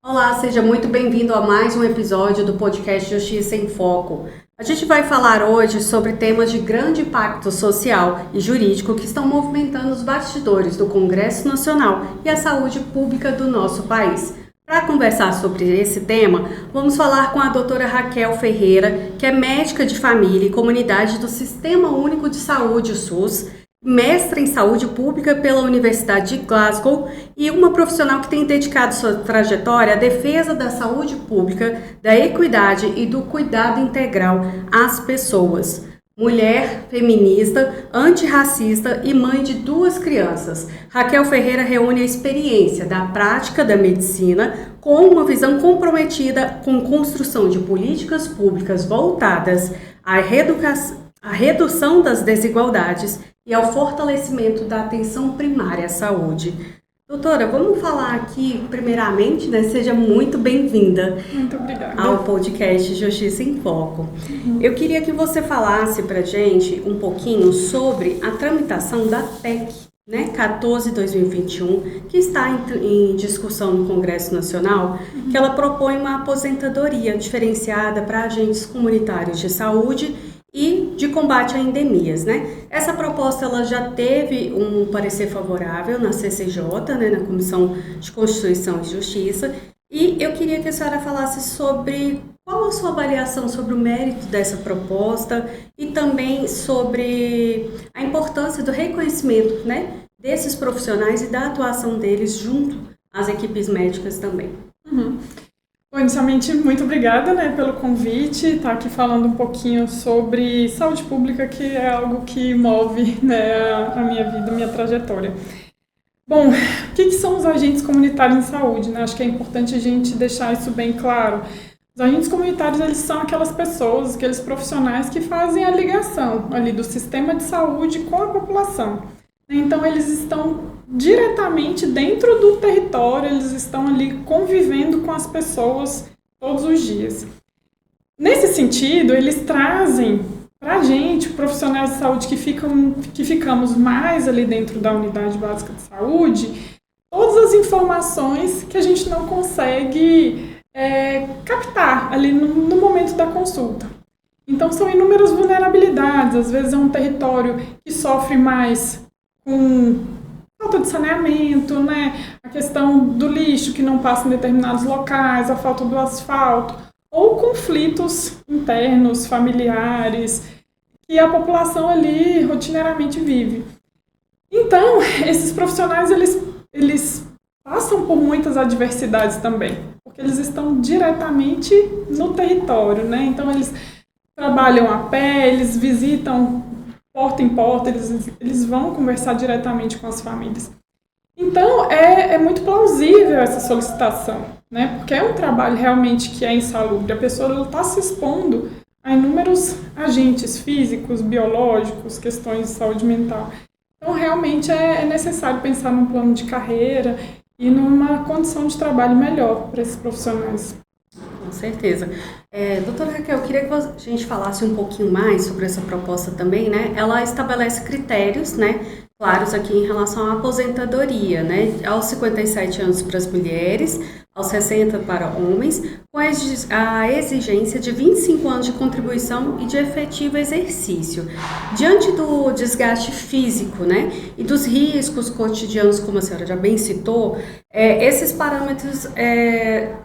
Olá, seja muito bem-vindo a mais um episódio do podcast Justiça em Foco. A gente vai falar hoje sobre temas de grande impacto social e jurídico que estão movimentando os bastidores do Congresso Nacional e a saúde pública do nosso país. Para conversar sobre esse tema, vamos falar com a doutora Raquel Ferreira, que é médica de família e comunidade do Sistema Único de Saúde, o SUS, mestra em saúde pública pela Universidade de Glasgow e uma profissional que tem dedicado sua trajetória à defesa da saúde pública, da equidade e do cuidado integral às pessoas. Mulher, feminista, antirracista e mãe de 2 crianças, Raquel Ferreira reúne a experiência da prática da medicina com uma visão comprometida com construção de políticas públicas voltadas à redução das desigualdades e ao fortalecimento da atenção primária à saúde. Doutora, vamos falar aqui, primeiramente, seja muito bem-vinda. Muito obrigada. Ao podcast Justiça em Foco. Eu queria que você falasse pra gente um pouquinho sobre a tramitação da PEC, 14/2021, que está em discussão no Congresso Nacional, que ela propõe uma aposentadoria diferenciada para agentes comunitários de saúde e de combate a endemias, Essa proposta ela já teve um parecer favorável na CCJ, na Comissão de Constituição e Justiça, e eu queria que a senhora falasse sobre qual a sua avaliação sobre o mérito dessa proposta e também sobre a importância do reconhecimento, desses profissionais e da atuação deles junto às equipes médicas também. Bom, inicialmente, muito obrigada pelo convite, estar aqui falando um pouquinho sobre saúde pública, que é algo que move a minha vida, a minha trajetória. Bom, o que são os agentes comunitários em saúde? Acho que é importante a gente deixar isso bem claro. Os agentes comunitários, eles são aquelas pessoas, aqueles profissionais que fazem a ligação ali do sistema de saúde com a população. Então, eles estão diretamente dentro do território, eles estão ali convivendo com as pessoas todos os dias. Nesse sentido, eles trazem para a gente, profissionais de saúde que ficamos mais ali dentro da unidade básica de saúde, todas as informações que a gente não consegue captar ali no momento da consulta. Então, são inúmeras vulnerabilidades, às vezes é um território que sofre mais com falta de saneamento, a questão do lixo que não passa em determinados locais, a falta do asfalto, ou conflitos internos, familiares, que a população ali rotineiramente vive. Então, esses profissionais, eles passam por muitas adversidades também, porque eles estão diretamente no território, Então, eles trabalham a pé, eles visitam porta em porta, eles vão conversar diretamente com as famílias. Então, é muito plausível essa solicitação, porque é um trabalho realmente que é insalubre. A pessoa está se expondo a inúmeros agentes físicos, biológicos, questões de saúde mental. Então, realmente é necessário pensar num plano de carreira e numa condição de trabalho melhor para esses profissionais. Com certeza. Doutora Raquel, eu queria que a gente falasse um pouquinho mais sobre essa proposta também, Ela estabelece critérios, claros aqui em relação à aposentadoria, Aos 57 anos para as mulheres, aos 60 para homens, com a exigência de 25 anos de contribuição e de efetivo exercício. Diante do desgaste físico, e dos riscos cotidianos, como a senhora já bem citou, esses parâmetros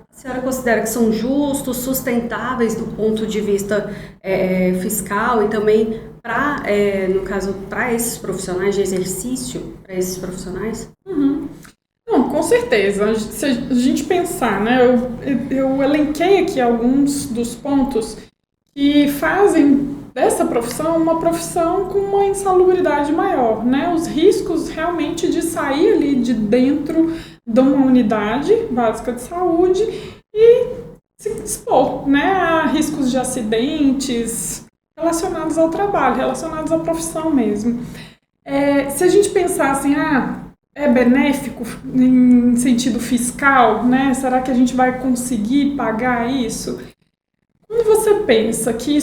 a senhora considera que são justos, sustentáveis do ponto de vista fiscal e também, no caso, para esses profissionais de exercício, para esses profissionais? Não, com certeza. Se a gente pensar, eu elenquei aqui alguns dos pontos que fazem dessa profissão uma profissão com uma insalubridade maior, Os riscos realmente de sair ali de dentro de uma unidade básica de saúde e se expor, a riscos de acidentes relacionados ao trabalho, relacionados à profissão mesmo. Se a gente pensar assim, é benéfico em sentido fiscal, Será que a gente vai conseguir pagar isso? Quando você pensa que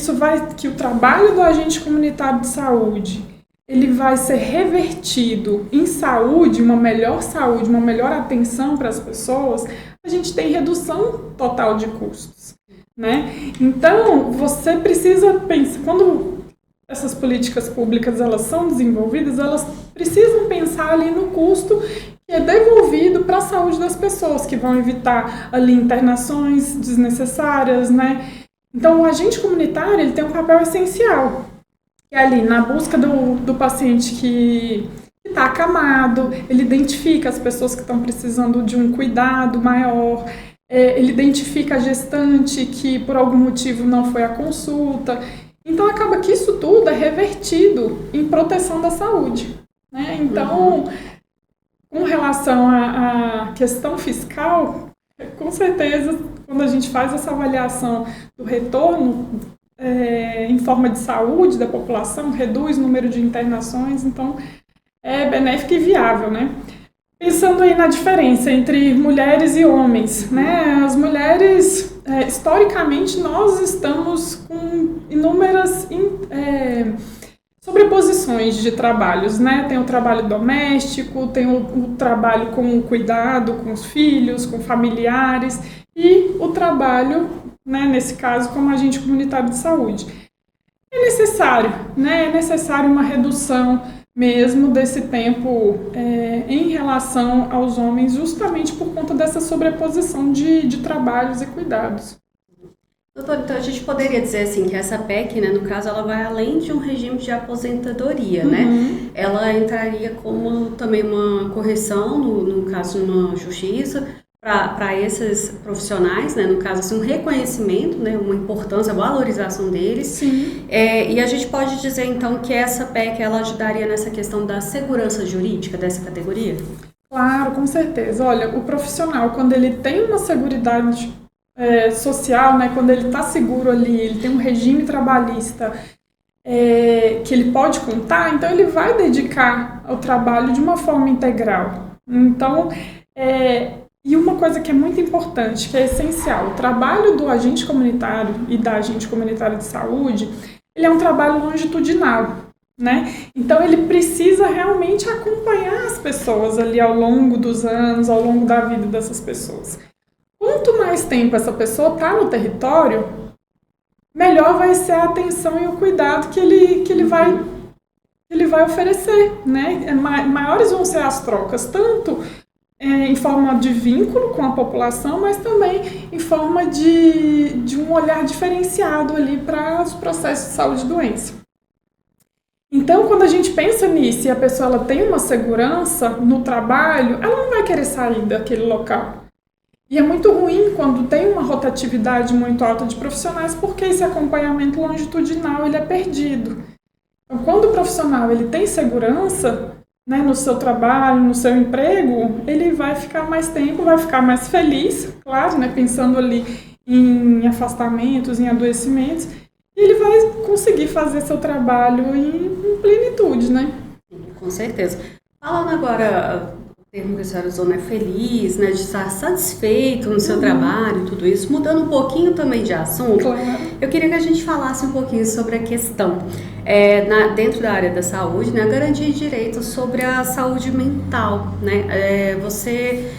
que o trabalho do agente comunitário de saúde ele vai ser revertido em saúde, uma melhor atenção para as pessoas, a gente tem redução total de custos, né? Então, você precisa pensar, quando essas políticas públicas elas são desenvolvidas, elas precisam pensar ali no custo que é devolvido para a saúde das pessoas, que vão evitar ali internações desnecessárias, né? Então, o agente comunitário ele tem um papel essencial, que é ali na busca do paciente que está acamado, ele identifica as pessoas que estão precisando de um cuidado maior, ele identifica a gestante que por algum motivo não foi à consulta. Então, acaba que isso tudo é revertido em proteção da saúde, né? Então, com relação à questão fiscal, com certeza, quando a gente faz essa avaliação do retorno em forma de saúde da população, reduz o número de internações, então é benéfico e viável, né? Pensando aí na diferença entre mulheres e homens, né? As mulheres, historicamente, nós estamos com inúmeras sobreposições de trabalhos, né? Tem o trabalho doméstico, tem o trabalho com o cuidado com os filhos, com familiares e o trabalho, né, nesse caso, como agente comunitário de saúde. É necessário, né? É necessário uma redução mesmo desse tempo em relação aos homens, justamente por conta dessa sobreposição de trabalhos e cuidados. Doutor, então a gente poderia dizer assim que essa PEC, né, no caso, ela vai além de um regime de aposentadoria, né? Ela entraria como também uma correção, no caso, na justiça, para esses profissionais, né, no caso, assim, um reconhecimento, né, uma importância, a valorização deles. Sim. E a gente pode dizer, então, que essa PEC, ela ajudaria nessa questão da segurança jurídica dessa categoria? Claro, com certeza. Olha, o profissional, quando ele tem uma seguridade social, né, quando ele está seguro ali, ele tem um regime trabalhista que ele pode contar, então ele vai dedicar ao trabalho de uma forma integral. Então, e uma coisa que é muito importante, que é essencial, o trabalho do agente comunitário e da agente comunitária de saúde, ele é um trabalho longitudinal, né? Então ele precisa realmente acompanhar as pessoas ali ao longo dos anos, ao longo da vida dessas pessoas. Quanto mais tempo essa pessoa está no território, melhor vai ser a atenção e o cuidado que ele vai oferecer, né? Maiores vão ser as trocas, tanto em forma de vínculo com a população, mas também em forma de um olhar diferenciado ali para os processos de saúde e doença. Então, quando a gente pensa nisso e a pessoa ela tem uma segurança no trabalho, ela não vai querer sair daquele local. E é muito ruim quando tem uma rotatividade muito alta de profissionais, porque esse acompanhamento longitudinal ele é perdido. Então, quando o profissional ele tem segurança, né, no seu trabalho, no seu emprego, ele vai ficar mais tempo, vai ficar mais feliz, claro, né, pensando ali em afastamentos, em adoecimentos, e ele vai conseguir fazer seu trabalho em plenitude, né? Com certeza. Falando agora, o termo que a senhora usou, né, feliz, né, de estar satisfeito no seu trabalho, tudo isso, mudando um pouquinho também de assunto, Claro. Eu queria que a gente falasse um pouquinho sobre a questão, dentro da área da saúde, né, a garantia de direitos sobre a saúde mental, né? Você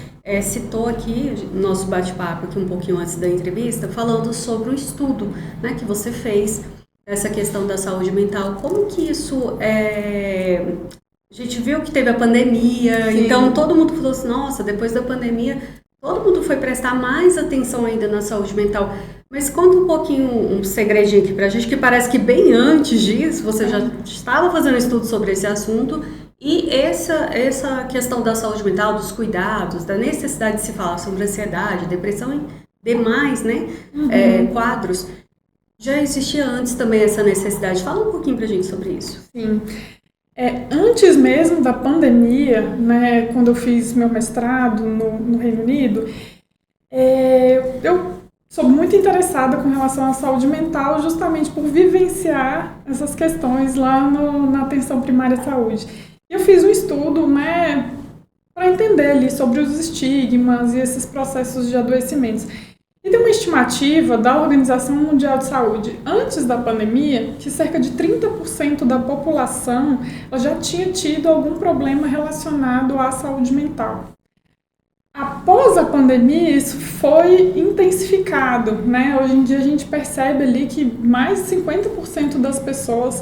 citou aqui, no nosso bate-papo aqui um pouquinho antes da entrevista, falando sobre um estudo, né, que você fez, essa questão da saúde mental, como que isso a gente viu que teve a pandemia, Sim. Então todo mundo falou assim, nossa, depois da pandemia, todo mundo foi prestar mais atenção ainda na saúde mental. Mas conta um pouquinho, um segredinho aqui pra gente, que parece que bem antes disso, você já estava fazendo estudo sobre esse assunto, e essa questão da saúde mental, dos cuidados, da necessidade de se falar sobre ansiedade, depressão e demais, né, quadros, já existia antes também essa necessidade. Fala um pouquinho pra gente sobre isso. Sim. Antes mesmo da pandemia, né, quando eu fiz meu mestrado no Reino Unido, eu sou muito interessada com relação à saúde mental, justamente por vivenciar essas questões lá na atenção primária à saúde. E eu fiz um estudo, né, para entender ali sobre os estigmas e esses processos de adoecimentos. E tem uma estimativa da Organização Mundial de Saúde, antes da pandemia, que cerca de 30% da população ela já tinha tido algum problema relacionado à saúde mental. Há Após a pandemia, isso foi intensificado, né? Hoje em dia a gente percebe ali que mais de 50% das pessoas,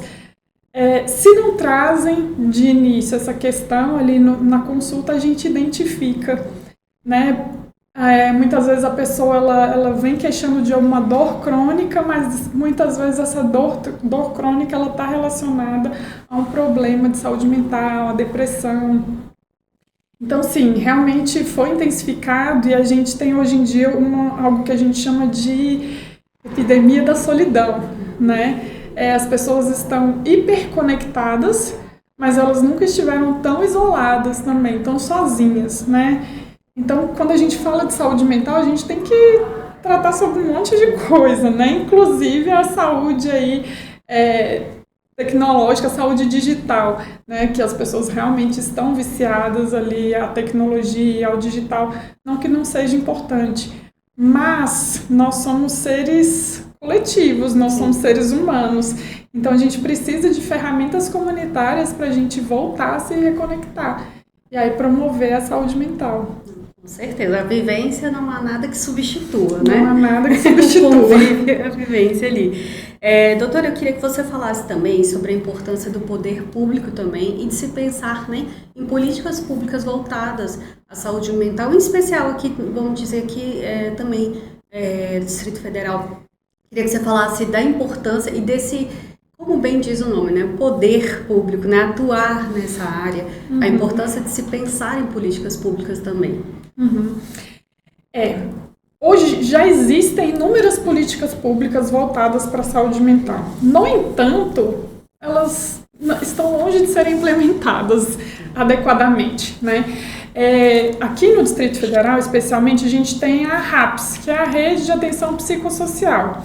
se não trazem de início essa questão ali na consulta, a gente identifica, né? Muitas vezes a pessoa ela vem queixando de alguma dor crônica, mas muitas vezes essa dor crônica ela está relacionada a um problema de saúde mental, a depressão. Então, sim, realmente foi intensificado e a gente tem hoje em dia algo que a gente chama de epidemia da solidão, né? As pessoas estão hiperconectadas, mas elas nunca estiveram tão isoladas também, tão sozinhas, né? Então, quando a gente fala de saúde mental, a gente tem que tratar sobre um monte de coisa, né? Inclusive a saúde aí, tecnológica, a saúde digital, né? Que as pessoas realmente estão viciadas ali à tecnologia, ao digital. Não que não seja importante, mas nós somos seres coletivos, nós somos seres humanos. Então, a gente precisa de ferramentas comunitárias para a gente voltar a se reconectar e aí promover a saúde mental. Com certeza, a vivência não há nada que substitua, né? Não há nada que substitua. A vivência ali. Doutora, eu queria que você falasse também sobre a importância do poder público também e de se pensar, né, em políticas públicas voltadas à saúde mental, em especial aqui, vamos dizer que também Distrito Federal. Queria que você falasse da importância e desse, como bem diz o nome, né, poder público, né, atuar nessa área, a importância de se pensar em políticas públicas também. Hoje já existem inúmeras políticas públicas voltadas para a saúde mental. No entanto, elas estão longe de serem implementadas adequadamente, né? Aqui no Distrito Federal, especialmente, a gente tem a RAPS, que é a Rede de Atenção Psicossocial.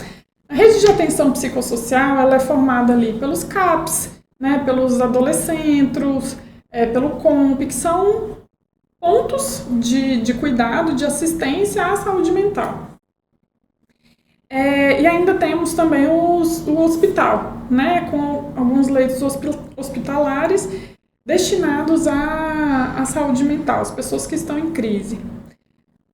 A rede de atenção psicossocial ela é formada ali pelos CAPs, né, pelos adolescentes, pelo COMP, que são pontos de cuidado, de assistência à saúde mental. E ainda temos também o hospital, né, com alguns leitos hospitalares destinados à saúde mental, as pessoas que estão em crise.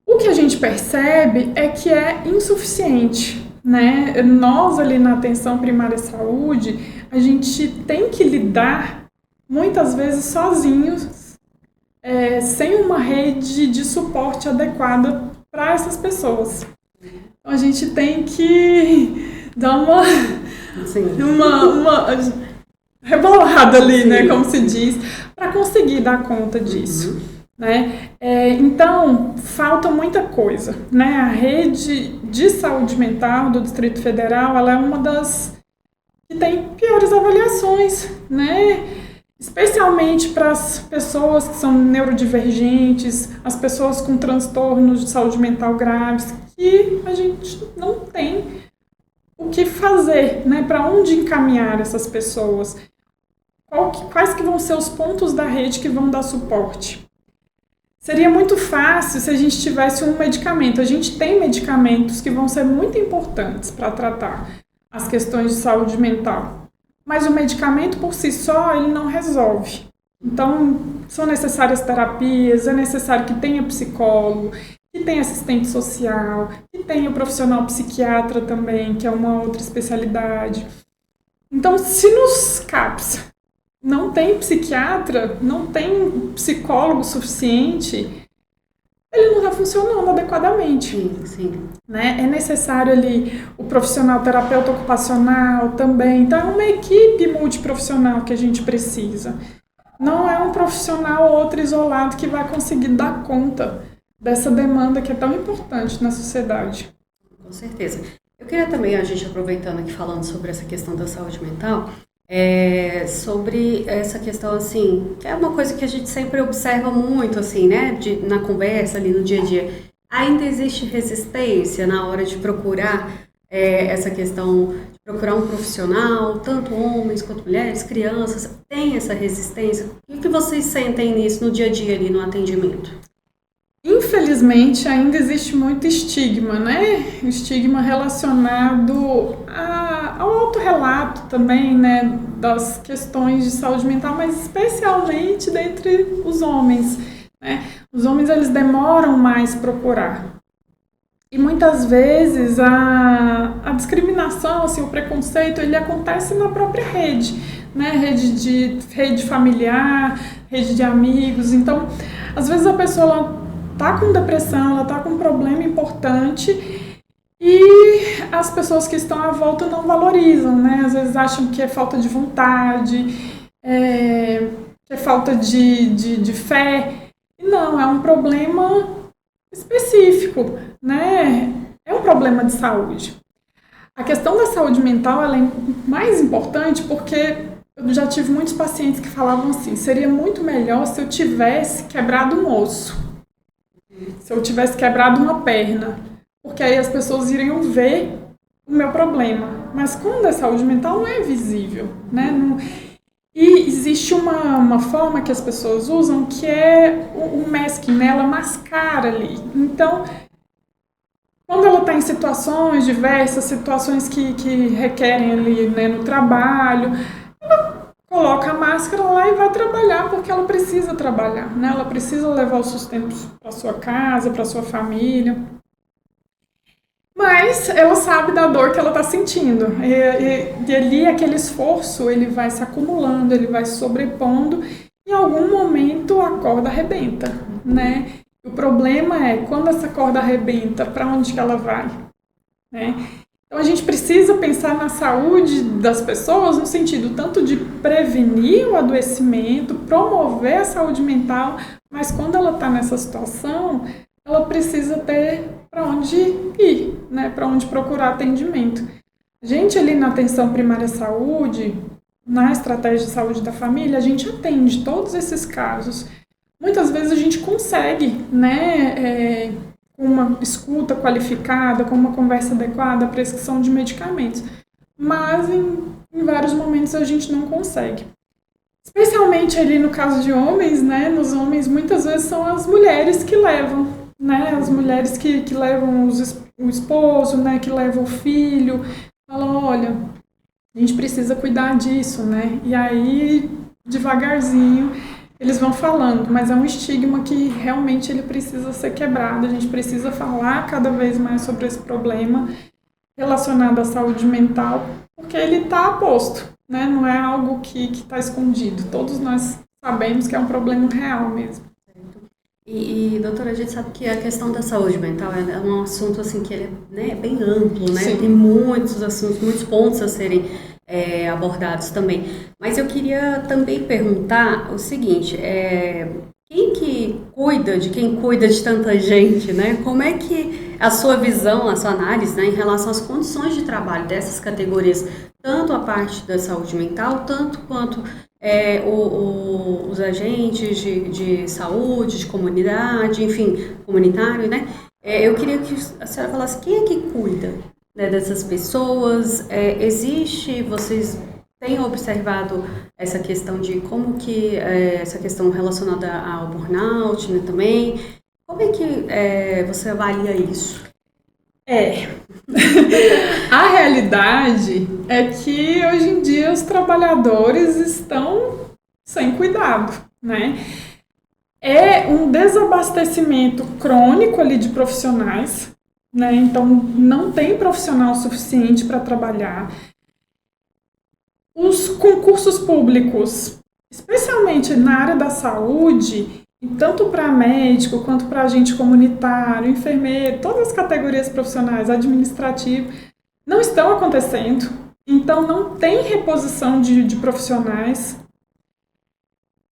O que a gente percebe é que é insuficiente, né? Nós ali na atenção primária à saúde, a gente tem que lidar muitas vezes sozinhos, sem uma rede de suporte adequada para essas pessoas. Então, a gente tem que dar uma rebolada ali, sim, né, como se diz, para conseguir dar conta disso. Né? Então, falta muita coisa. Né? A rede de saúde mental do Distrito Federal ela é uma das que tem piores avaliações, né? Especialmente para as pessoas que são neurodivergentes, as pessoas com transtornos de saúde mental graves, que a gente não tem o que fazer, né? Para onde encaminhar essas pessoas? Quais que vão ser os pontos da rede que vão dar suporte? Seria muito fácil se a gente tivesse um medicamento. A gente tem medicamentos que vão ser muito importantes para tratar as questões de saúde mental. Mas o medicamento por si só, ele não resolve. Então, são necessárias terapias, é necessário que tenha psicólogo, que tenha assistente social, que tenha profissional psiquiatra também, que é uma outra especialidade. Então, se nos CAPs não tem psiquiatra, não tem psicólogo suficiente, ele não está funcionando adequadamente. Sim. Né? É necessário ali o profissional terapeuta ocupacional também. Então, é uma equipe multiprofissional que a gente precisa. Não é um profissional ou outro isolado que vai conseguir dar conta dessa demanda que é tão importante na sociedade. Com certeza. Eu queria também, a gente aproveitando aqui falando sobre essa questão da saúde mental, sobre essa questão, assim, é uma coisa que a gente sempre observa muito, assim, né, na conversa ali no dia a dia. Ainda existe resistência na hora de procurar essa questão, de procurar um profissional, tanto homens quanto mulheres, crianças, tem essa resistência? O que vocês sentem nisso no dia a dia ali no atendimento? Infelizmente, ainda existe muito estigma, né? Estigma relacionado ao autorrelato também, né? Das questões de saúde mental, mas especialmente dentre os homens. né? Os homens, eles demoram mais procurar. E muitas vezes a discriminação, assim, o preconceito, ele acontece na própria rede, né? Rede familiar, rede de amigos. Então, às vezes a pessoa ela tá com depressão, ela tá com um problema importante e as pessoas que estão à volta não valorizam, né? Às vezes acham que é falta de vontade, que é falta de fé. E não, é um problema específico, né? É um problema de saúde. A questão da saúde mental ela é mais importante porque eu já tive muitos pacientes que falavam assim, seria muito melhor se eu tivesse quebrado um osso, se eu tivesse quebrado uma perna, porque aí as pessoas iriam ver o meu problema. Mas quando é saúde mental não é visível, né? E existe uma forma que as pessoas usam que é o masking, né? Ela mascara ali. Então, quando ela está em situações diversas, situações que requerem ali, né, no trabalho, ela coloca a máscara lá e vai trabalhar porque ela precisa trabalhar, né? Ela precisa levar o sustento para sua casa, para sua família. Mas ela sabe da dor que ela está sentindo. E ali aquele esforço, ele vai se acumulando, ele vai se sobrepondo. Em algum momento a corda arrebenta, né? O problema é, quando essa corda arrebenta, para onde que ela vai? Né? Então a gente precisa pensar na saúde das pessoas no sentido tanto de prevenir o adoecimento, promover a saúde mental, mas quando ela está nessa situação, ela precisa ter para onde ir, né? Para onde procurar atendimento. A gente ali na atenção primária à saúde, na estratégia de saúde da família, a gente atende todos esses casos. Muitas vezes a gente consegue, né, com uma escuta qualificada, com uma conversa adequada, a prescrição de medicamentos, mas em vários momentos a gente não consegue. Especialmente ali no caso de homens, né, nos homens muitas vezes são as mulheres que levam, né, as mulheres que levam o esposo, né, que levam o filho, falam, olha, a gente precisa cuidar disso, né, e aí devagarzinho eles vão falando, mas é um estigma que realmente ele precisa ser quebrado, a gente precisa falar cada vez mais sobre esse problema relacionado à saúde mental, porque ele está posto, né? Não é algo que está escondido, todos nós sabemos que é um problema real mesmo. Doutora, a gente sabe que a questão da saúde mental é um assunto assim que ele é, né, bem amplo, né? Sim. Tem muitos assuntos, muitos pontos a serem abordados também. Mas eu queria também perguntar o seguinte, quem que cuida de quem cuida de tanta gente, né? Como é que a sua visão, a sua análise, né, em relação às condições de trabalho dessas categorias, tanto a parte da saúde mental, tanto quanto os agentes de saúde, de comunidade, enfim, comunitário, né? Eu queria que a senhora falasse quem é que cuida, né, dessas pessoas. Vocês têm observado essa questão de como que essa questão relacionada ao burnout, né, também? Como é que você avalia isso? A realidade é que hoje em dia os trabalhadores estão sem cuidado, né? É um desabastecimento crônico ali de profissionais, né? Então não tem profissional suficiente para trabalhar. Os concursos públicos, especialmente na área da saúde, tanto para médico quanto para agente comunitário, enfermeiro, todas as categorias profissionais, administrativo, não estão acontecendo. Então não tem reposição de profissionais.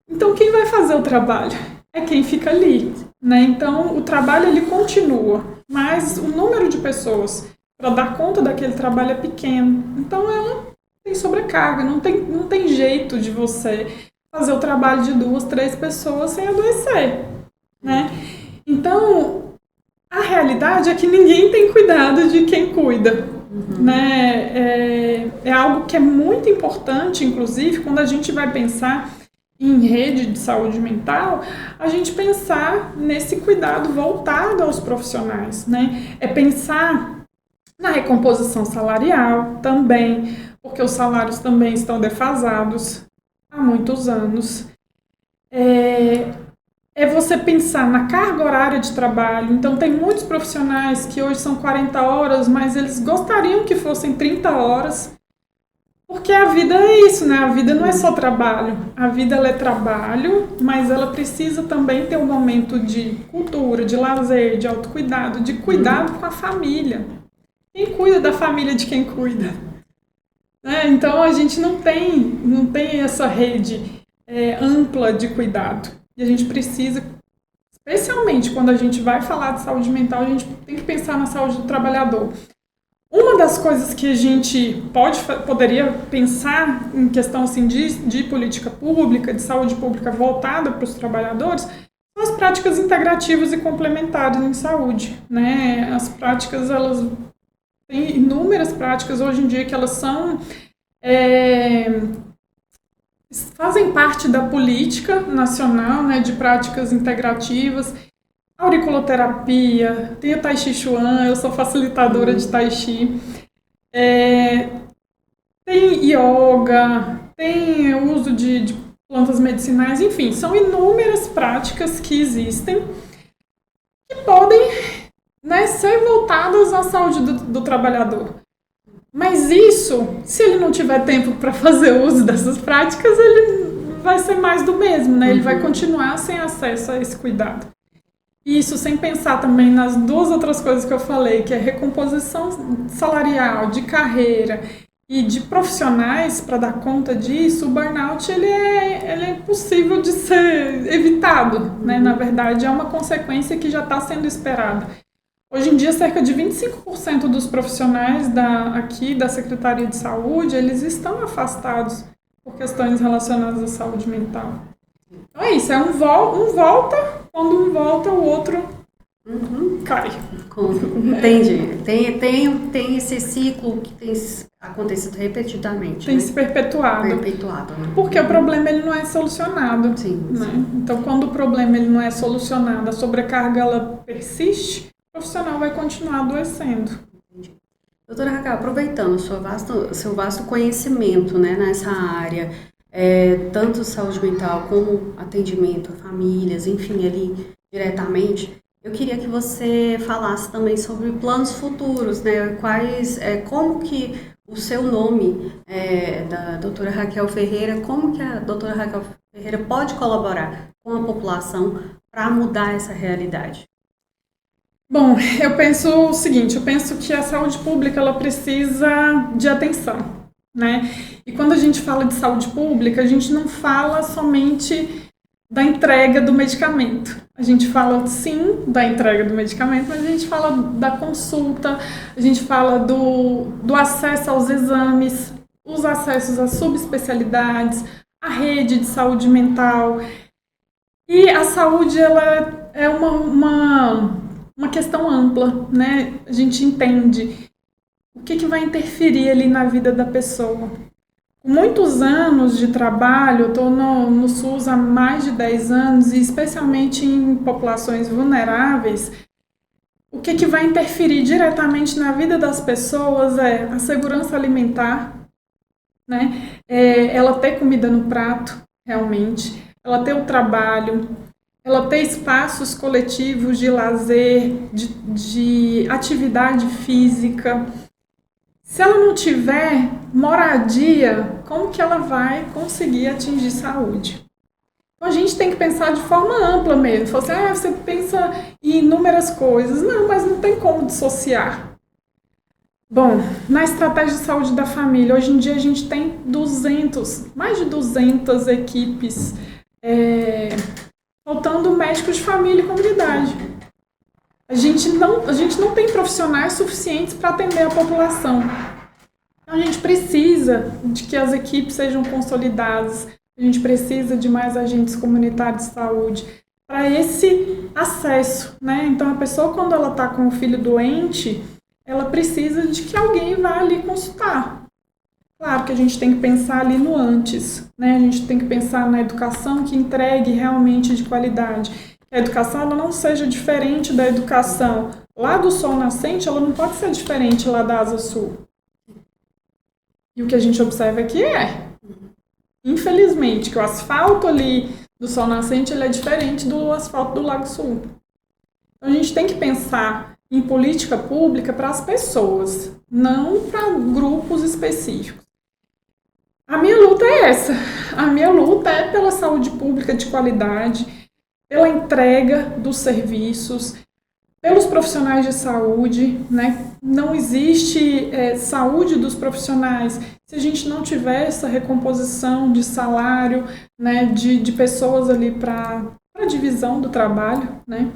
Então quem vai fazer o trabalho? É quem fica ali, né? Então o trabalho ele continua, mas o número de pessoas para dar conta daquele trabalho é pequeno. Então ela tem sobrecarga, não tem jeito de você fazer o trabalho de 2, 3 pessoas sem adoecer, né? Então, a realidade é que ninguém tem cuidado de quem cuida, né? É algo que é muito importante, inclusive, quando a gente vai pensar em rede de saúde mental, a gente pensar nesse cuidado voltado aos profissionais, né? É pensar na recomposição salarial também, porque os salários também estão defasados há muitos anos. é você pensar na carga horária de trabalho. Então, tem muitos profissionais que hoje são 40 horas, mas eles gostariam que fossem 30 horas, porque a vida é isso, né? A vida não é só trabalho. A vida ela é trabalho, mas ela precisa também ter um momento de cultura, de lazer, de autocuidado, de cuidado com a família. Quem cuida da família de quem cuida? Então, a gente não tem essa rede ampla de cuidado. E a gente precisa, especialmente quando a gente vai falar de saúde mental, a gente tem que pensar na saúde do trabalhador. Uma das coisas que a gente poderia pensar em questão assim, de política pública, de saúde pública voltada para os trabalhadores, são as práticas integrativas e complementares em saúde, né? As práticas, elas têm inúmeras práticas hoje em dia que elas são... fazem parte da política nacional, né, de práticas integrativas. Auriculoterapia, tem o Tai Chi Chuan, eu sou facilitadora de Tai Chi, tem yoga, tem o uso de plantas medicinais, enfim, são inúmeras práticas que existem que podem, né, ser voltadas à saúde do trabalhador. Mas isso, se ele não tiver tempo para fazer uso dessas práticas, ele vai ser mais do mesmo, né? Ele vai continuar sem acesso a esse cuidado. Isso sem pensar também nas duas outras coisas que eu falei, que é recomposição salarial, de carreira e de profissionais para dar conta disso. O burnout ele é possível de ser evitado, né? Na verdade, é uma consequência que já está sendo esperada. Hoje em dia, cerca de 25% dos profissionais aqui da Secretaria de Saúde, eles estão afastados por questões relacionadas à saúde mental. Então é isso, um volta, quando um volta, o outro cai. Entendi. Tem esse ciclo que tem acontecido repetidamente. Tem né? se perpetuado. Né? Porque o problema ele não é solucionado. Sim, né? sim. Então, quando o problema ele não é solucionado, a sobrecarga ela persiste, o profissional vai continuar adoecendo. Entendi. Doutora Raquel, aproveitando o seu vasto conhecimento, né, nessa área, tanto saúde mental como atendimento a famílias, enfim, ali diretamente, eu queria que você falasse também sobre planos futuros, né, como que o seu nome da doutora Raquel Ferreira, como que a doutora Raquel Ferreira pode colaborar com a população para mudar essa realidade? Bom, eu penso o seguinte, eu penso que a saúde pública ela precisa de atenção, né? E quando a gente fala de saúde pública, a gente não fala somente da entrega do medicamento. A gente fala, sim, da entrega do medicamento, mas a gente fala da consulta, a gente fala do acesso aos exames, os acessos às subespecialidades, a rede de saúde mental. E a saúde, ela é uma questão ampla, né? A gente entende o que vai interferir ali na vida da pessoa. Com muitos anos de trabalho, eu estou no SUS há mais de 10 anos, e especialmente em populações vulneráveis, o que vai interferir diretamente na vida das pessoas é a segurança alimentar, né? Ela ter comida no prato, realmente, ela ter o trabalho, ela ter espaços coletivos de lazer, de atividade física. Se ela não tiver moradia, como que ela vai conseguir atingir saúde? Então, a gente tem que pensar de forma ampla mesmo. Você pensa em inúmeras coisas. Não, mas não tem como dissociar. Bom, na estratégia de saúde da família, hoje em dia a gente tem mais de 200 equipes faltando médicos de família e comunidade. A gente não tem profissionais suficientes para atender a população. Então, a gente precisa de que as equipes sejam consolidadas, a gente precisa de mais agentes comunitários de saúde para esse acesso, né? Então, a pessoa, quando ela está com o filho doente, ela precisa de que alguém vá ali consultar. Claro que a gente tem que pensar ali no antes, né? A gente tem que pensar na educação que entregue realmente de qualidade. A educação ela não seja diferente da educação lá do Sol Nascente, ela não pode ser diferente lá da Asa Sul. E o que a gente observa aqui infelizmente, que o asfalto ali do sol nascente ele é diferente do asfalto do Lago Sul. Então, a gente tem que pensar em política pública para as pessoas, não para grupos específicos. A minha luta é essa. A minha luta é pela saúde pública de qualidade, pela entrega dos serviços, pelos profissionais de saúde, né? Não existe saúde dos profissionais se a gente não tiver essa recomposição de salário, né? De pessoas ali para a divisão do trabalho, né?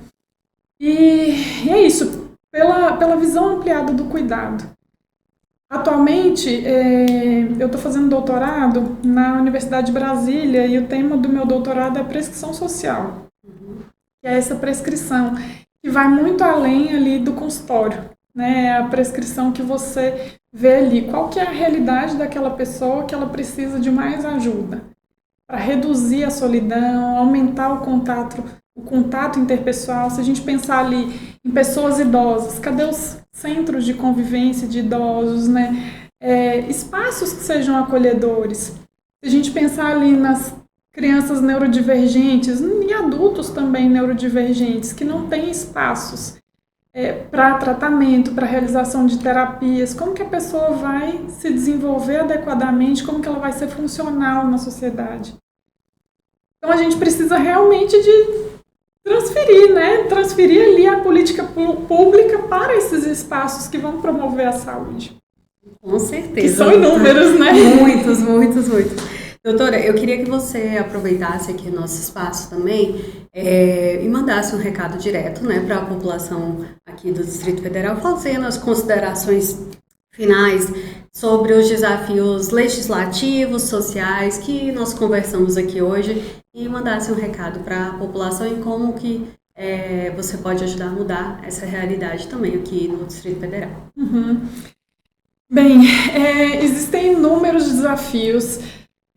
E é isso, pela visão ampliada do cuidado. Atualmente, eu estou fazendo doutorado na Universidade de Brasília e o tema do meu doutorado é prescrição social, que é essa prescrição que vai muito além ali do consultório, né? A prescrição que você vê ali, qual que é a realidade daquela pessoa que ela precisa de mais ajuda, para reduzir a solidão, aumentar o contato interpessoal. Se a gente pensar ali em pessoas idosas, cadê os centros de convivência de idosos, né? Espaços que sejam acolhedores. Se a gente pensar ali nas crianças neurodivergentes, em adultos também neurodivergentes, que não têm espaços para tratamento, para realização de terapias, como que a pessoa vai se desenvolver adequadamente, como que ela vai ser funcional na sociedade. Então a gente precisa realmente de transferir, né? Transferir ali a política pública para esses espaços que vão promover a saúde. Com certeza. Que são inúmeros, né? Muitos. Doutora, eu queria que você aproveitasse aqui o nosso espaço também e mandasse um recado direto, né, para a população aqui do Distrito Federal, fazendo as considerações finais sobre os desafios legislativos, sociais que nós conversamos aqui hoje e mandasse um recado para a população e como que você pode ajudar a mudar essa realidade também aqui no Distrito Federal. Uhum. Bem, existem inúmeros desafios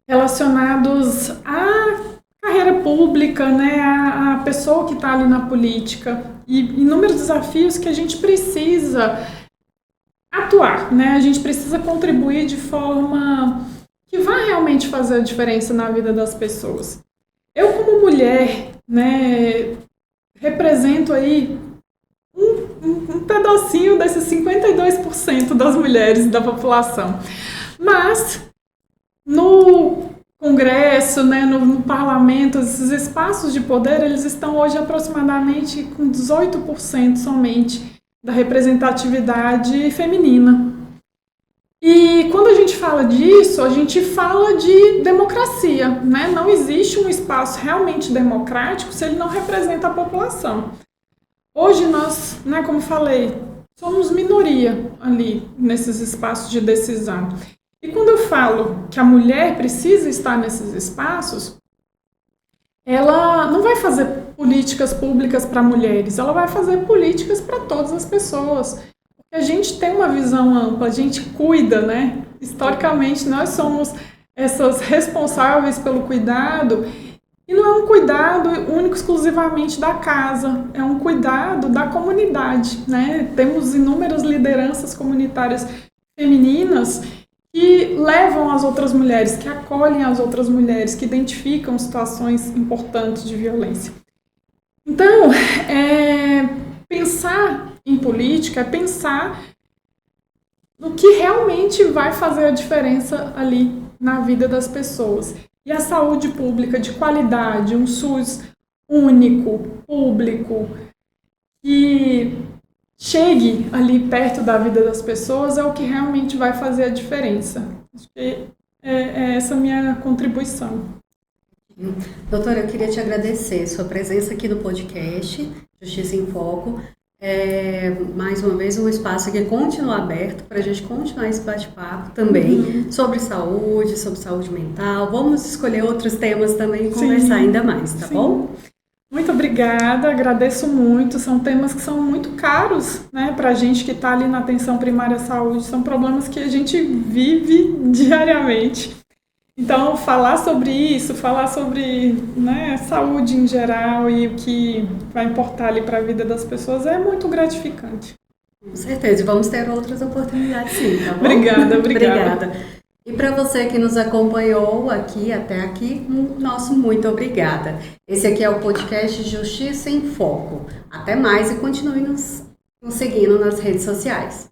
relacionados à carreira pública, né, à pessoa que está ali na política, e inúmeros desafios que a gente precisa atuar, né, a gente precisa contribuir de forma que vai realmente fazer a diferença na vida das pessoas. Eu, como mulher, né, represento aí um pedacinho desses 52% das mulheres da população, mas no Congresso, né, no Parlamento, esses espaços de poder, eles estão hoje aproximadamente com 18% somente da representatividade feminina. E quando a gente fala disso, a gente fala de democracia, né? Não existe um espaço realmente democrático se ele não representa a população. Hoje nós, né, como falei, somos minoria ali nesses espaços de decisão. E quando eu falo que a mulher precisa estar nesses espaços, ela não vai fazer políticas públicas para mulheres, ela vai fazer políticas para todas as pessoas. Porque a gente tem uma visão ampla, a gente cuida, né? Historicamente, nós somos essas responsáveis pelo cuidado, e não é um cuidado único exclusivamente da casa, é um cuidado da comunidade, né? Temos inúmeras lideranças comunitárias femininas que levam as outras mulheres, que acolhem as outras mulheres, que identificam situações importantes de violência. Então, pensar em política é pensar no que realmente vai fazer a diferença ali na vida das pessoas. E a saúde pública de qualidade, um SUS único, público, que chegue ali perto da vida das pessoas é o que realmente vai fazer a diferença. Acho que é essa a minha contribuição. Doutora, eu queria te agradecer sua presença aqui no podcast Justiça em Foco. Mais uma vez, um espaço que continua aberto para a gente continuar esse bate-papo também sobre saúde mental. Vamos escolher outros temas também e conversar ainda mais, tá bom? Muito obrigada, agradeço muito. São temas que são muito caros, né, para a gente que está ali na atenção primária à saúde. São problemas que a gente vive diariamente. Então, falar sobre isso, falar sobre, né, saúde em geral e o que vai importar ali para a vida das pessoas é muito gratificante. Com certeza, e vamos ter outras oportunidades sim, tá bom? Obrigada. Obrigada. E para você que nos acompanhou até aqui, nosso muito obrigada. Esse aqui é o podcast Justiça em Foco. Até mais e continue nos seguindo nas redes sociais.